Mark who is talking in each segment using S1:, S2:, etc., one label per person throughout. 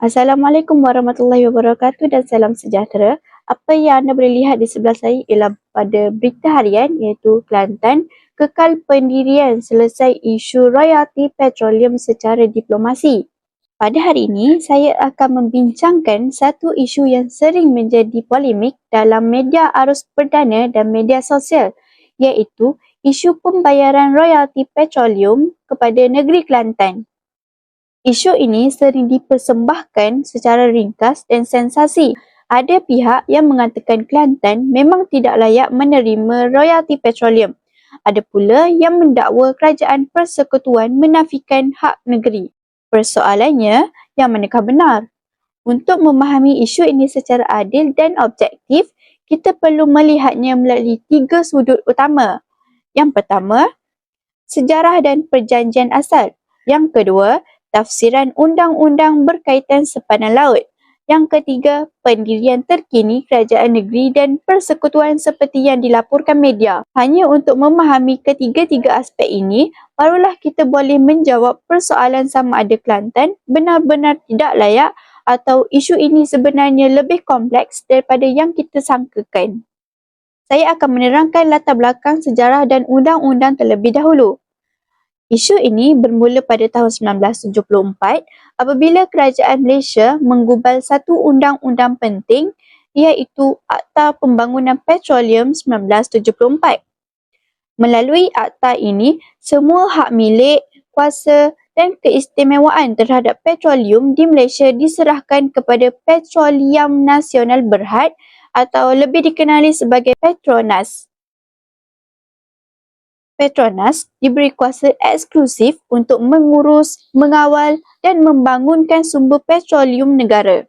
S1: Assalamualaikum warahmatullahi wabarakatuh dan salam sejahtera. Apa yang anda boleh lihat di sebelah saya ialah pada berita harian iaitu Kelantan kekal pendirian selesai isu royalti petroleum secara diplomasi. Pada hari ini, saya akan membincangkan satu isu yang sering menjadi polemik dalam media arus perdana dan media sosial iaitu isu pembayaran royalti petroleum kepada negeri Kelantan. Isu ini sering dipersembahkan secara ringkas dan sensasi. Ada pihak yang mengatakan Kelantan memang tidak layak menerima royalti petroleum. Ada pula yang mendakwa kerajaan persekutuan menafikan hak negeri. Persoalannya, yang manakah benar? Untuk memahami isu ini secara adil dan objektif, kita perlu melihatnya melalui 3 sudut utama. Yang pertama, sejarah dan perjanjian asal. Yang kedua, tafsiran undang-undang berkaitan sepadan laut. Yang ketiga, pendirian terkini kerajaan negeri dan persekutuan seperti yang dilaporkan media. Hanya untuk memahami ketiga-tiga aspek ini, barulah kita boleh menjawab persoalan sama ada Kelantan benar-benar tidak layak atau isu ini sebenarnya lebih kompleks daripada yang kita sangkakan. Saya akan menerangkan latar belakang sejarah dan undang-undang terlebih dahulu. Isu ini bermula pada tahun 1974 apabila kerajaan Malaysia menggubal satu undang-undang penting iaitu Akta Pembangunan Petroleum 1974. Melalui akta ini, semua hak milik, kuasa dan keistimewaan terhadap petroleum di Malaysia diserahkan kepada Petroleum Nasional Berhad atau lebih dikenali sebagai Petronas. Petronas diberi kuasa eksklusif untuk mengurus, mengawal dan membangunkan sumber petroleum negara.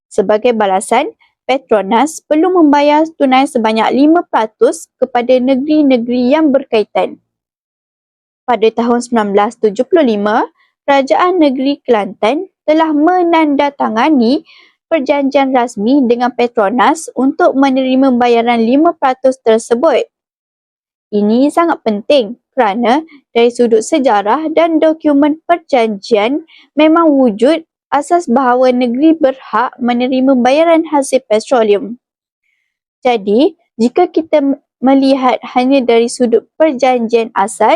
S1: Sebagai balasan, Petronas perlu membayar tunai sebanyak 5% kepada negeri-negeri yang berkaitan. Pada tahun 1975, Kerajaan Negeri Kelantan telah menandatangani perjanjian rasmi dengan Petronas untuk menerima bayaran 5% tersebut. Ini sangat penting kerana dari sudut sejarah dan dokumen perjanjian memang wujud asas bahawa negeri berhak menerima bayaran hasil petroleum. Jadi, jika kita melihat hanya dari sudut perjanjian asal,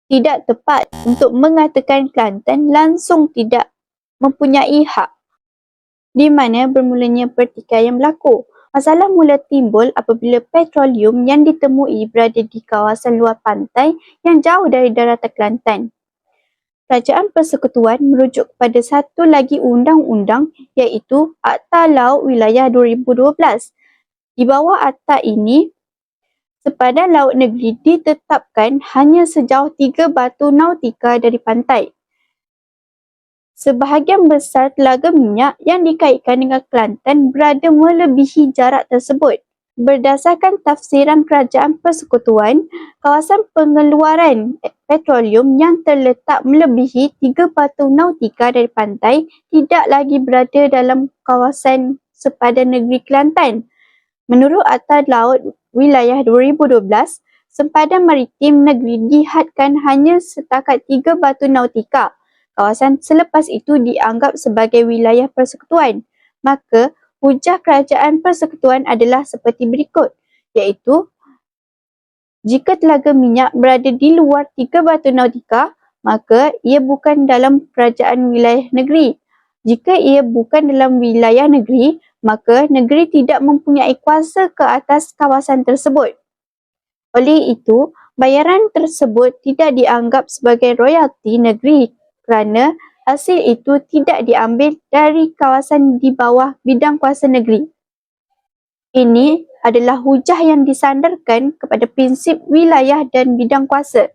S1: tidak tepat untuk mengatakan Kelantan langsung tidak mempunyai hak di mana bermulanya pertikaian berlaku. Masalah mula timbul apabila petroleum yang ditemui berada di kawasan luar pantai yang jauh dari daratan Kelantan. Kerajaan Persekutuan merujuk kepada satu lagi undang-undang iaitu Akta Laut Wilayah 2012. Di bawah akta ini, sepadan laut negeri ditetapkan hanya sejauh 3 batu nautika dari pantai. Sebahagian besar telaga minyak yang dikaitkan dengan Kelantan berada melebihi jarak tersebut. Berdasarkan tafsiran Kerajaan Persekutuan, kawasan pengeluaran petroleum yang terletak melebihi 3 batu nautika dari pantai tidak lagi berada dalam kawasan sepadan negeri Kelantan. Menurut Akta Laut Wilayah 2012, sempadan maritim negeri dihadkan hanya setakat 3 batu nautika. Kawasan selepas itu dianggap sebagai wilayah persekutuan. Maka, hujah kerajaan persekutuan adalah seperti berikut, iaitu jika telaga minyak berada di luar 3 batu nautika, maka ia bukan dalam kerajaan wilayah negeri. Jika ia bukan dalam wilayah negeri, maka negeri tidak mempunyai kuasa ke atas kawasan tersebut. Oleh itu, bayaran tersebut tidak dianggap sebagai royalti negeri kerana hasil itu tidak diambil dari kawasan di bawah bidang kuasa negeri. Ini adalah hujah yang disandarkan kepada prinsip wilayah dan bidang kuasa.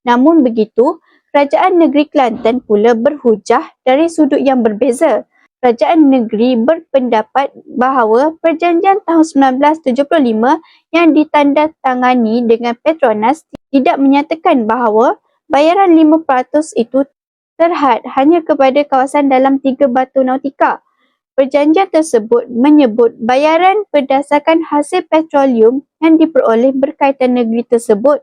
S1: Namun begitu, Kerajaan Negeri Kelantan pula berhujah dari sudut yang berbeza. Kerajaan negeri berpendapat bahawa perjanjian tahun 1975 yang ditandatangani dengan Petronas tidak menyatakan bahawa bayaran 5% itu terhad hanya kepada kawasan dalam 3 batu nautika. Perjanjian tersebut menyebut bayaran berdasarkan hasil petroleum yang diperoleh berkaitan negeri tersebut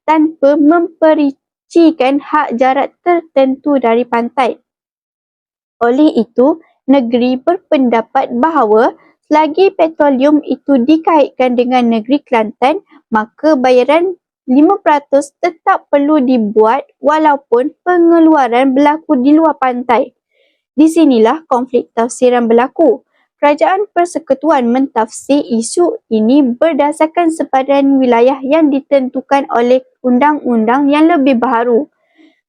S1: tanpa memperincikan hak jarak tertentu dari pantai. Oleh itu, negeri berpendapat bahawa selagi petroleum itu dikaitkan dengan negeri Kelantan, maka bayaran 5% tetap perlu dibuat walaupun pengeluaran berlaku di luar pantai. Di sinilah konflik tafsiran berlaku. Kerajaan Persekutuan mentafsir isu ini berdasarkan sepadan wilayah yang ditentukan oleh undang-undang yang lebih baharu.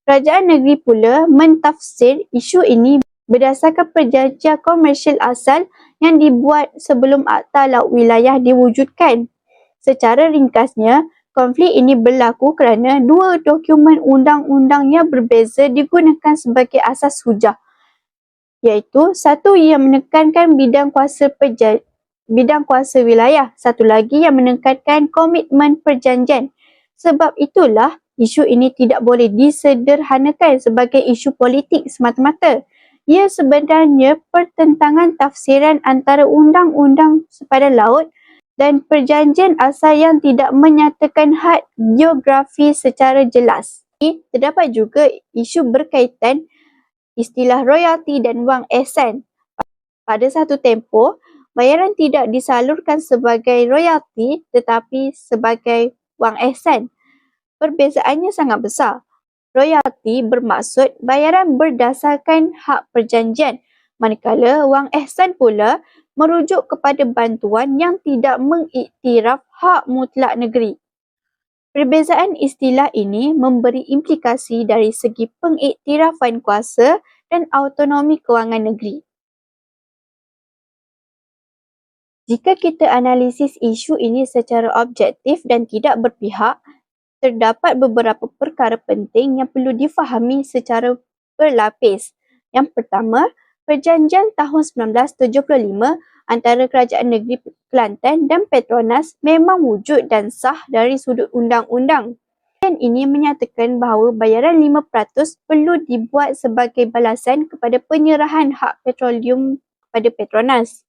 S1: Kerajaan negeri pula mentafsir isu ini berdasarkan perjanjian komersial asal yang dibuat sebelum Akta Laut Wilayah diwujudkan. Secara ringkasnya, konflik ini berlaku kerana dua dokumen undang-undang yang berbeza digunakan sebagai asas hujah, iaitu satu yang menekankan bidang kuasa wilayah, satu lagi yang menekankan komitmen perjanjian. Sebab itulah isu ini tidak boleh disederhanakan sebagai isu politik semata-mata. Ia sebenarnya pertentangan tafsiran antara undang-undang sepadan laut dan perjanjian asal yang tidak menyatakan had geografi secara jelas. Terdapat juga isu berkaitan istilah royalti dan wang ehsan. Pada satu tempoh, bayaran tidak disalurkan sebagai royalti tetapi sebagai wang ehsan. Perbezaannya sangat besar. Royalti bermaksud bayaran berdasarkan hak perjanjian, manakala wang ehsan pula merujuk kepada bantuan yang tidak mengiktiraf hak mutlak negeri. Perbezaan istilah ini memberi implikasi dari segi pengiktirafan kuasa dan autonomi kewangan negeri. Jika kita analisis isu ini secara objektif dan tidak berpihak, terdapat beberapa perkara penting yang perlu difahami secara berlapis. Yang pertama, Perjanjian tahun 1975 antara Kerajaan Negeri Kelantan dan Petronas memang wujud dan sah dari sudut undang-undang. Dan ini menyatakan bahawa bayaran 5% perlu dibuat sebagai balasan kepada penyerahan hak petroleum kepada Petronas.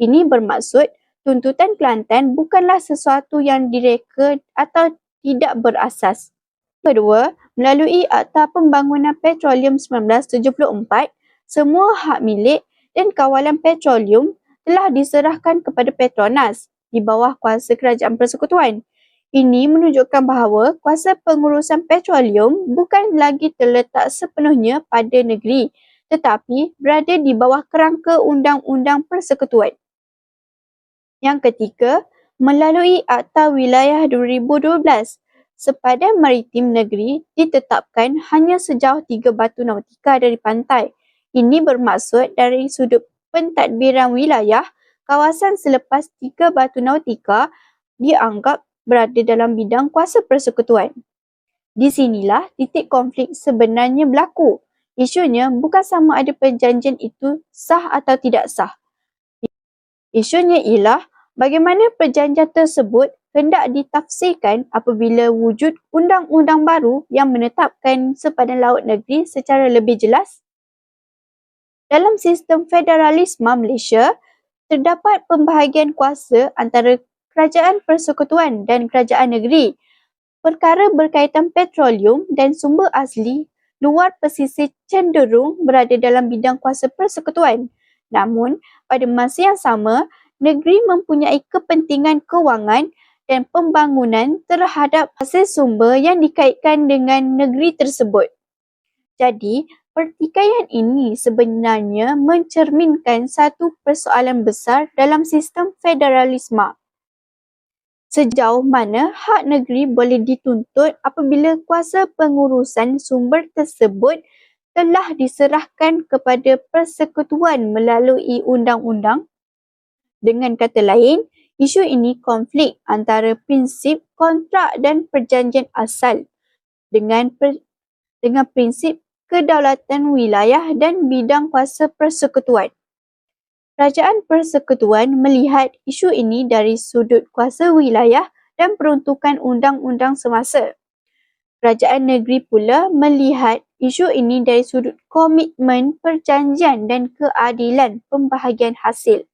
S1: Ini bermaksud tuntutan Kelantan bukanlah sesuatu yang direka atau tidak berasas. Kedua, melalui Akta Pembangunan Petroleum 1974, semua hak milik dan kawalan petroleum telah diserahkan kepada Petronas di bawah kuasa Kerajaan Persekutuan. Ini menunjukkan bahawa kuasa pengurusan petroleum bukan lagi terletak sepenuhnya pada negeri tetapi berada di bawah kerangka Undang-Undang Persekutuan. Yang ketiga, melalui Akta Wilayah 2012, sepadan maritim negeri ditetapkan hanya sejauh 3 batu nautika dari pantai. Ini bermaksud dari sudut pentadbiran wilayah, kawasan selepas 3 batu nautika dianggap berada dalam bidang kuasa persekutuan. Di sinilah titik konflik sebenarnya berlaku. Isunya bukan sama ada perjanjian itu sah atau tidak sah. Isunya ialah bagaimana perjanjian tersebut hendak ditafsirkan apabila wujud undang-undang baru yang menetapkan sepadan laut negeri secara lebih jelas. Dalam sistem federalisme Malaysia, terdapat pembahagian kuasa antara Kerajaan Persekutuan dan Kerajaan Negeri. Perkara berkaitan petroleum dan sumber asli luar pesisir cenderung berada dalam bidang kuasa persekutuan. Namun, pada masa yang sama, negeri mempunyai kepentingan kewangan dan pembangunan terhadap hasil sumber yang dikaitkan dengan negeri tersebut. Jadi, pertikaian ini sebenarnya mencerminkan satu persoalan besar dalam sistem federalisme. Sejauh mana hak negeri boleh dituntut apabila kuasa pengurusan sumber tersebut telah diserahkan kepada persekutuan melalui undang-undang? Dengan kata lain, isu ini konflik antara prinsip kontrak dan perjanjian asal dengan prinsip kedaulatan wilayah dan bidang kuasa persekutuan. Kerajaan Persekutuan melihat isu ini dari sudut kuasa wilayah dan peruntukan undang-undang semasa. Kerajaan negeri pula melihat isu ini dari sudut komitmen perjanjian dan keadilan pembahagian hasil.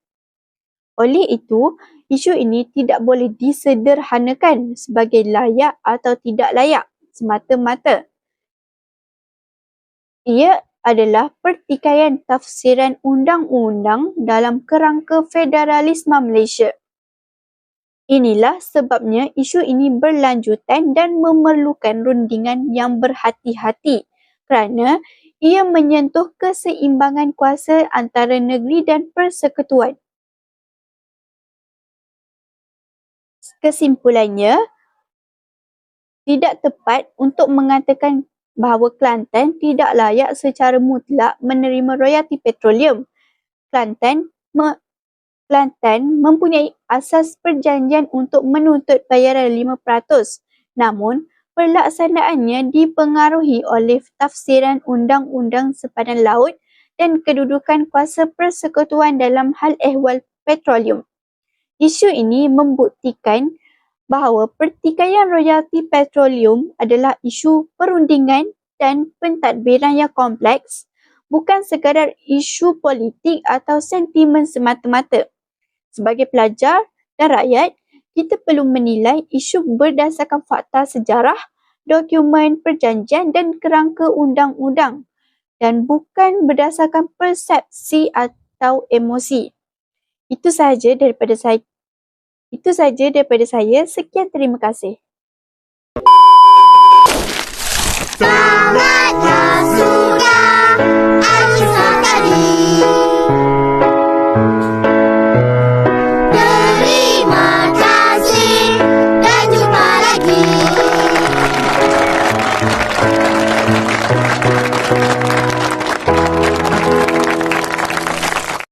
S1: Oleh itu, isu ini tidak boleh disederhanakan sebagai layak atau tidak layak semata-mata. Ia adalah pertikaian tafsiran undang-undang dalam kerangka federalisme Malaysia. Inilah sebabnya isu ini berlanjutan dan memerlukan rundingan yang berhati-hati kerana ia menyentuh keseimbangan kuasa antara negeri dan persekutuan. Kesimpulannya, tidak tepat untuk mengatakan bahawa Kelantan tidak layak secara mutlak menerima royalti petroleum. Kelantan mempunyai asas perjanjian untuk menuntut bayaran 5%. Namun, pelaksanaannya dipengaruhi oleh tafsiran undang-undang sepadan laut dan kedudukan kuasa persekutuan dalam hal ehwal petroleum. Isu ini membuktikan bahawa pertikaian royalti petroleum adalah isu perundingan dan pentadbiran yang kompleks, bukan sekadar isu politik atau sentimen semata-mata. Sebagai pelajar dan rakyat, kita perlu menilai isu berdasarkan fakta sejarah, dokumen perjanjian dan kerangka undang-undang dan bukan berdasarkan persepsi atau emosi. Itu sahaja daripada saya. Sekian, terima kasih.
S2: Sangat